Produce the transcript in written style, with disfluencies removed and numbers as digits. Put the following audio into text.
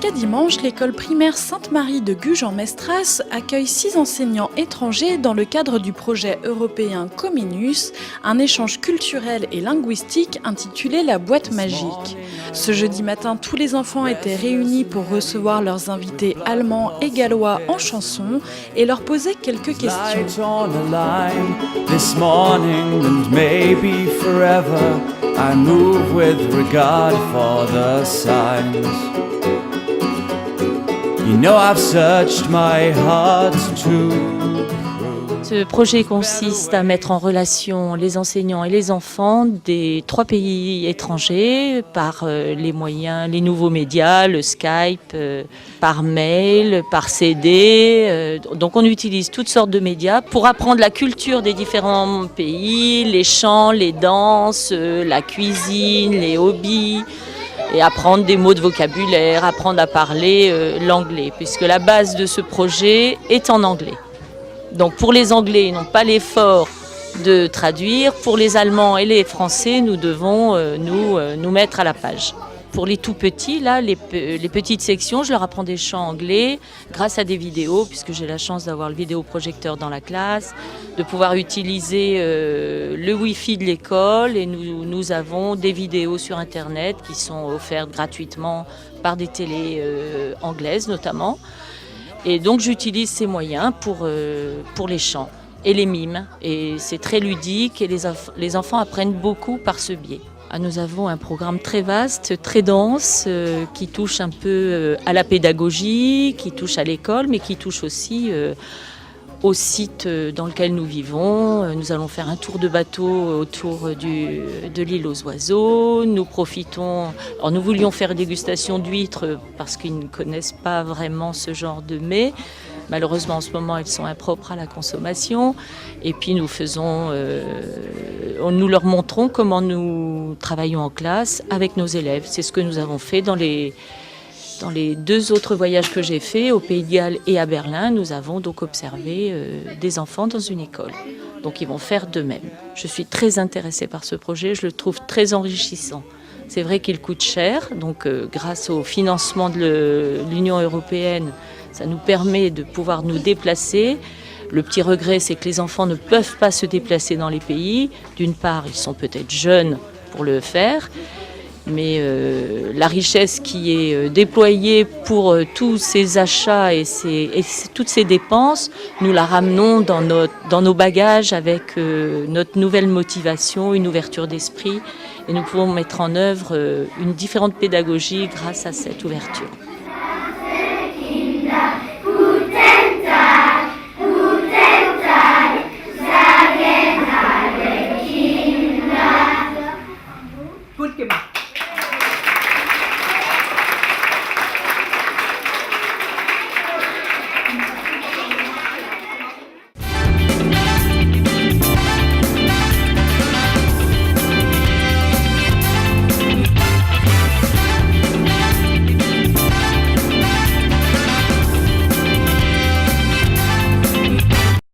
Jusqu'à dimanche, l'école primaire Sainte-Marie de Guges-en-Mestras accueille 6 enseignants étrangers dans le cadre du projet européen Comenius, un échange culturel et linguistique intitulé La boîte magique. Ce jeudi matin, tous les enfants étaient réunis pour recevoir leurs invités allemands et gallois en chanson et leur poser quelques questions. I move with regard for the signs. You know I've searched my heart to. Ce projet consiste à mettre en relation les enseignants et les enfants des 3 pays étrangers par les moyens, les nouveaux médias, le Skype, par mail, par CD. Donc on utilise toutes sortes de médias pour apprendre la culture des différents pays, les chants, les danses, la cuisine, les hobbies. Et apprendre des mots de vocabulaire, apprendre à parler l'anglais, puisque la base de ce projet est en anglais. Donc pour les Anglais, ils n'ont pas l'effort de traduire. Pour les Allemands et les Français, nous devons nous mettre à la page. Pour les tout petits, là, les petites sections, je leur apprends des chants anglais grâce à des vidéos, puisque j'ai la chance d'avoir le vidéoprojecteur dans la classe, de pouvoir utiliser le Wi-Fi de l'école. Et nous avons des vidéos sur Internet qui sont offertes gratuitement par des télés anglaises notamment. Et donc j'utilise ces moyens pour les chants et les mimes. Et c'est très ludique et les enfants apprennent beaucoup par ce biais. Nous avons un programme très vaste, très dense, qui touche un peu à la pédagogie, qui touche à l'école, mais qui touche aussi au site dans lequel nous vivons. Nous allons faire un tour de bateau autour de l'île aux oiseaux. Nous voulions faire dégustation d'huîtres parce qu'ils ne connaissent pas vraiment ce genre de mets. Malheureusement, en ce moment, elles sont impropres à la consommation. Et puis, nous leur montrons comment nous travaillons en classe avec nos élèves. C'est ce que nous avons fait dans les 2 autres voyages que j'ai faits, au Pays de Galles et à Berlin. Nous avons donc observé des enfants dans une école. Donc, ils vont faire de même. Je suis très intéressée par ce projet. Je le trouve très enrichissant. C'est vrai qu'il coûte cher. Donc, grâce au financement de l'Union européenne, ça nous permet de pouvoir nous déplacer. Le petit regret, c'est que les enfants ne peuvent pas se déplacer dans les pays. D'une part, ils sont peut-être jeunes pour le faire, mais la richesse qui est déployée pour tous ces achats et toutes ces dépenses, nous la ramenons dans nos bagages avec notre nouvelle motivation, une ouverture d'esprit. Et nous pouvons mettre en œuvre une différente pédagogie grâce à cette ouverture.